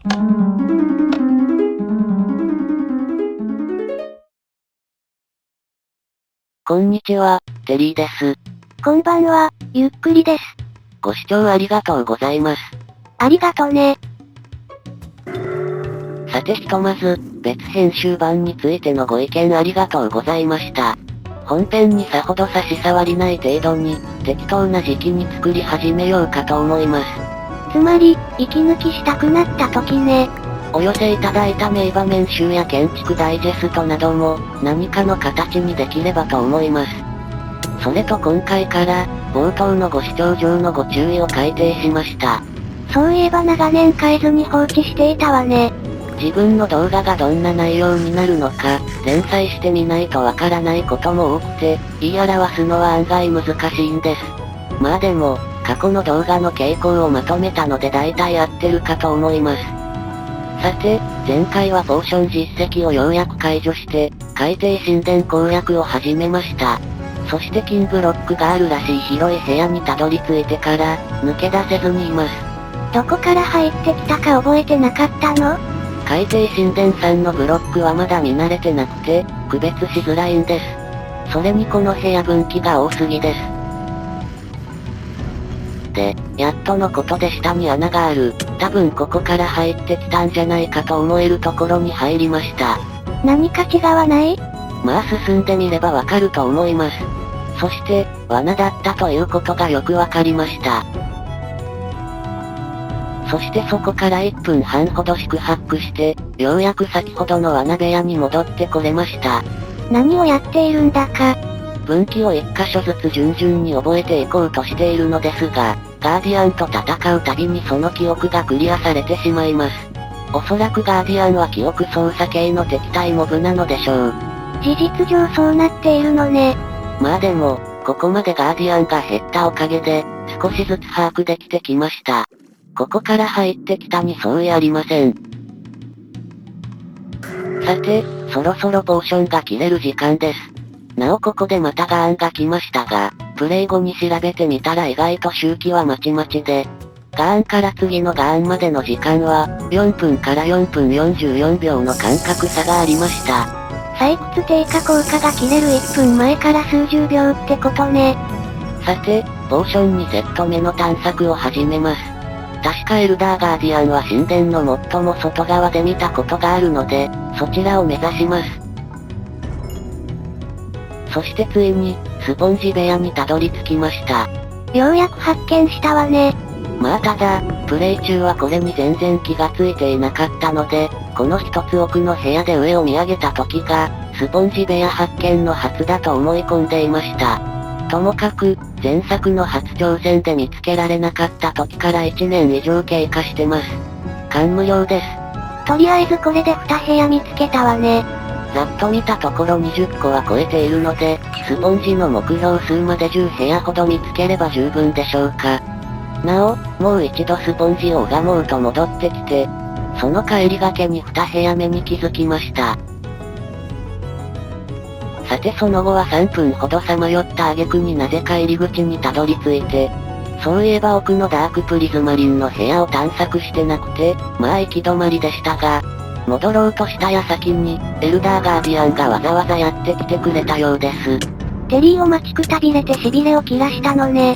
こんにちは、テリーです。こんばんは、ゆっくりです。ご視聴ありがとうございます。ありがとね。さてひとまず、別編集版についてのご意見ありがとうございました。本編にさほど差し障りない程度に、適当な時期に作り始めようかと思います。つまり、息抜きしたくなった時ね。お寄せいただいた名場面集や建築ダイジェストなども、何かの形にできればと思います。それと今回から、冒頭のご視聴上のご注意を改定しました。そういえば長年変えずに放置していたわね。自分の動画がどんな内容になるのか、連載してみないとわからないことも多くて、言い表すのは案外難しいんです。まあでも、過去の動画の傾向をまとめたので大体合ってるかと思います。さて、前回はポーション実績をようやく解除して、海底神殿攻略を始めました。そして金ブロックがあるらしい広い部屋にたどり着いてから、抜け出せずにいます。どこから入ってきたか覚えてなかったの？海底神殿さんのブロックはまだ見慣れてなくて、区別しづらいんです。それにこの部屋分岐が多すぎです。で、やっとのことで下に穴がある。多分ここから入ってきたんじゃないかと思えるところに入りました。何か違わない？まあ進んでみればわかると思います。そして、罠だったということがよくわかりました。そしてそこから1分半ほど宿泊して、ようやく先ほどの罠部屋に戻ってこれました。何をやっているんだか。分岐を1箇所ずつ順々に覚えていこうとしているのですが、ガーディアンと戦うたびにその記憶がクリアされてしまいます。おそらくガーディアンは記憶操作系の敵対モブなのでしょう。事実上そうなっているのね。まあでも、ここまでガーディアンが減ったおかげで、少しずつ把握できてきました。ここから入ってきたに相違ありません。さて、そろそろポーションが切れる時間です。なおここでまたガーンが来ましたが、プレイ後に調べてみたら意外と周期はまちまちで、ガーンから次のガーンまでの時間は、4分から4分44秒の間隔差がありました。採掘低下効果が切れる1分前から数十秒ってことね。さて、ポーション2セット目の探索を始めます。確かエルダーガーディアンは神殿の最も外側で見たことがあるので、そちらを目指します。そしてついに、スポンジ部屋にたどり着きました。ようやく発見したわね。まあただ、プレイ中はこれに全然気がついていなかったので、この一つ奥の部屋で上を見上げた時が、スポンジ部屋発見の初だと思い込んでいました。ともかく、前作の初挑戦で見つけられなかった時から1年以上経過してます。感無量です。とりあえずこれで2部屋見つけたわね。ざっと見たところ20個は超えているので、スポンジの目標数まで10部屋ほど見つければ十分でしょうか。なお、もう一度スポンジを拝もうと戻ってきて、その帰りがけに2部屋目に気づきました。さてその後は3分ほどさまよった挙句になぜか入り口にたどり着いて、そういえば奥のダークプリズマリンの部屋を探索してなくて、まあ行き止まりでしたが、戻ろうとした矢先に、エルダーガーディアンがわざわざやってきてくれたようです。テリーを待ちくたびれて痺れを切らしたのね。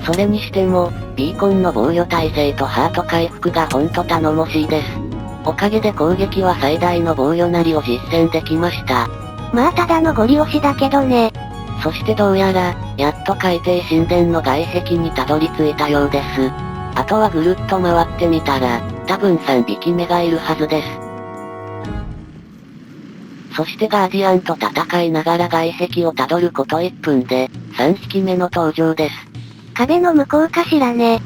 それにしても、ビーコンの防御耐性とハート回復がほんと頼もしいです。おかげで攻撃は最大の防御なりを実践できました。まあただのゴリ押しだけどね。そしてどうやら、やっと海底神殿の外壁にたどり着いたようです。あとはぐるっと回ってみたら、多分3匹目がいるはずです。そしてガーディアンと戦いながら外壁をたどること1分で、3匹目の登場です。壁の向こうかしらね。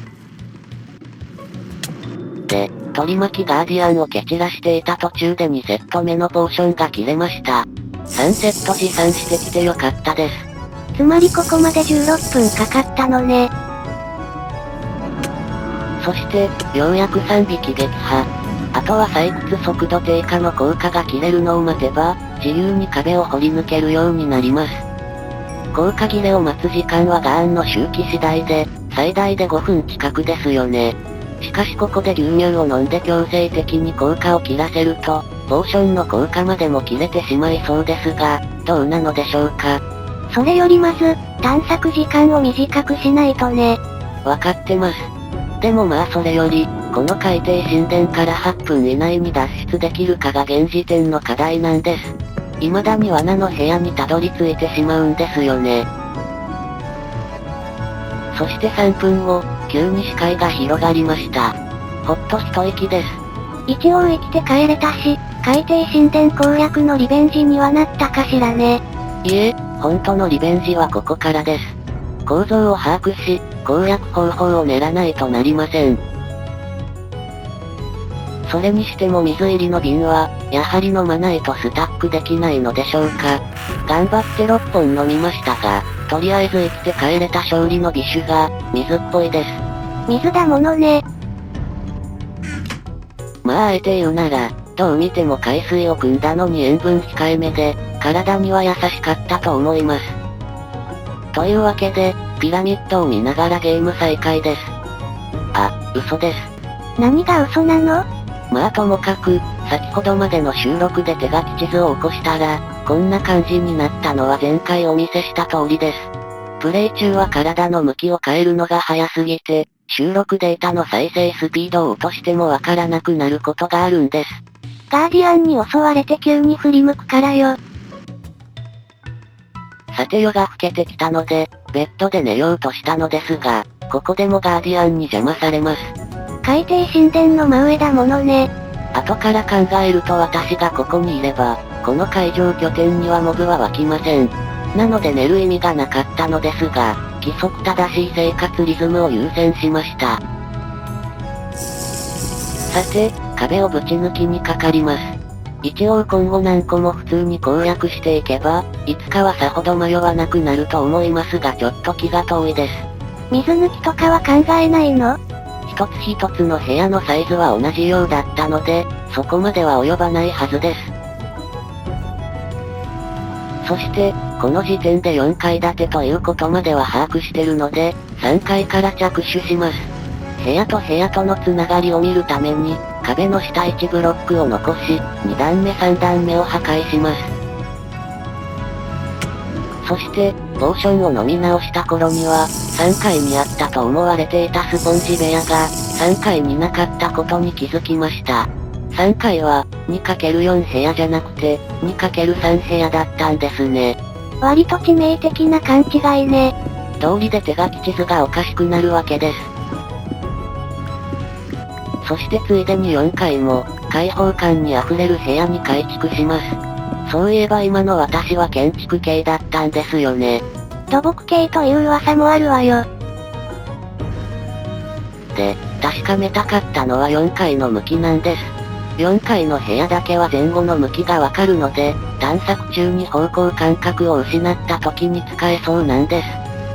で、取り巻きガーディアンを蹴散らしていた途中で2セット目のポーションが切れました。3セット持参してきてよかったです。つまりここまで16分かかったのね。そして、ようやく3匹撃破。あとは採掘速度低下の効果が切れるのを待てば、自由に壁を掘り抜けるようになります。効果切れを待つ時間はガーンの周期次第で、最大で5分近くですよね。しかしここで牛乳を飲んで強制的に効果を切らせると、ポーションの効果までも切れてしまいそうですが、どうなのでしょうか。それよりまず、探索時間を短くしないとね。わかってます。でもまあそれより、この海底神殿から8分以内に脱出できるかが現時点の課題なんです。未だに罠の部屋にたどり着いてしまうんですよね。そして3分後、急に視界が広がりました。ほっと一息です。一応生きて帰れたし、海底神殿攻略のリベンジにはなったかしらね。いえ、本当のリベンジはここからです。構造を把握し、攻略方法を練らないとなりません。それにしても水入りの瓶は、やはり飲まないとスタックできないのでしょうか。頑張って6本飲みましたが、とりあえず生きて帰れた勝利の美酒が、水っぽいです。水だものね。まああえて言うなら、どう見ても海水を汲んだのに塩分控えめで、体には優しかったと思います。というわけで、ピラミッドを見ながらゲーム再開です。あ、嘘です。何が嘘なの？まあともかく、先ほどまでの収録で手書き地図を起こしたら、こんな感じになったのは前回お見せした通りです。プレイ中は体の向きを変えるのが早すぎて、収録データの再生スピードを落としてもわからなくなることがあるんです。ガーディアンに襲われて急に振り向くからよ。さて夜が更けてきたので、ベッドで寝ようとしたのですが、ここでもガーディアンに邪魔されます。海底神殿の真上だものね。後から考えると私がここにいれば、この海上拠点にはモブは湧きません。なので寝る意味がなかったのですが、規則正しい生活リズムを優先しました。さて、壁をぶち抜きにかかります。一応今後何個も普通に攻略していけば、いつかはさほど迷わなくなると思いますがちょっと気が遠いです。水抜きとかは考えないの？一つ一つの部屋のサイズは同じようだったので、そこまでは及ばないはずです。そして、この時点で4階建てということまでは把握してるので、3階から着手します。部屋と部屋とのつながりを見るために、壁の下1ブロックを残し、2段目3段目を破壊します。そして、ポーションを飲み直した頃には、3階にあったと思われていたスポンジ部屋が、3階になかったことに気づきました。3階は、2×4 部屋じゃなくて、2×3 部屋だったんですね。割と致命的な勘違いね。道理で手書き地図がおかしくなるわけです。そしてついでに4階も、開放感に溢れる部屋に改築します。そういえば今の私は建築系だったんですよね。土木系という噂もあるわよ。で、確かめたかったのは4階の向きなんです。4階の部屋だけは前後の向きがわかるので、探索中に方向感覚を失った時に使えそうなんです。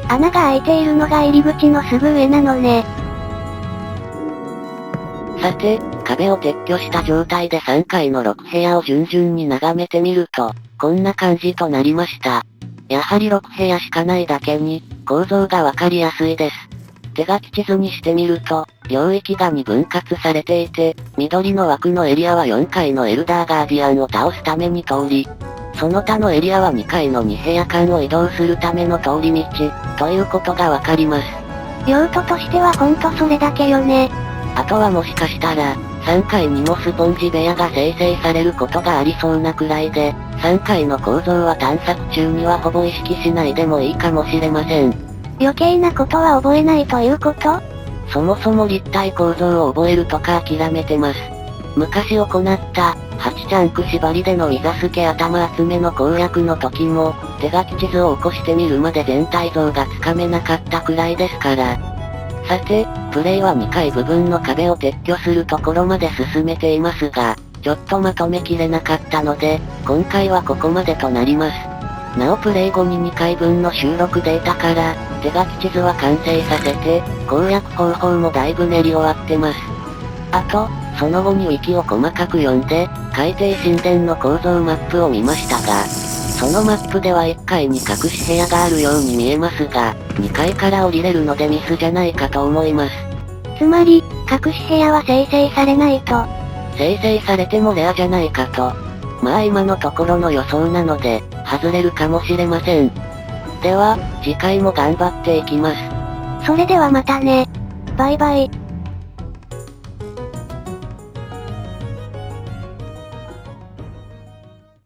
穴が開いているのが入り口のすぐ上なのね。さて、壁を撤去した状態で3階の6部屋を順々に眺めてみると、こんな感じとなりました。やはり6部屋しかないだけに、構造がわかりやすいです。手書き地図にしてみると、領域が2分割されていて、緑の枠のエリアは4階のエルダーガーディアンを倒すために通り、その他のエリアは2階の2部屋間を移動するための通り道、ということがわかります。用途としてはほんとそれだけよね。あとはもしかしたら、3階にもスポンジ部屋が生成されることがありそうなくらいで、3階の構造は探索中にはほぼ意識しないでもいいかもしれません。余計なことは覚えないということ？そもそも立体構造を覚えるとか諦めてます。昔行った、8チャンク縛りでのイザスケ頭集めの攻略の時も、手書き地図を起こしてみるまで全体像がつかめなかったくらいですから。さて、プレイは2階部分の壁を撤去するところまで進めていますが、ちょっとまとめきれなかったので、今回はここまでとなります。なおプレイ後に2回分の収録データから、手書き地図は完成させて、攻略方法もだいぶ練り終わってます。あと、その後にウィキを細かく読んで、海底神殿の構造マップを見ましたが、そのマップでは1階に隠し部屋があるように見えますが、2階から降りれるのでミスじゃないかと思います。つまり、隠し部屋は生成されないと。生成されてもレアじゃないかと。まあ今のところの予想なので、外れるかもしれません。では、次回も頑張っていきます。それではまたね。バイバイ。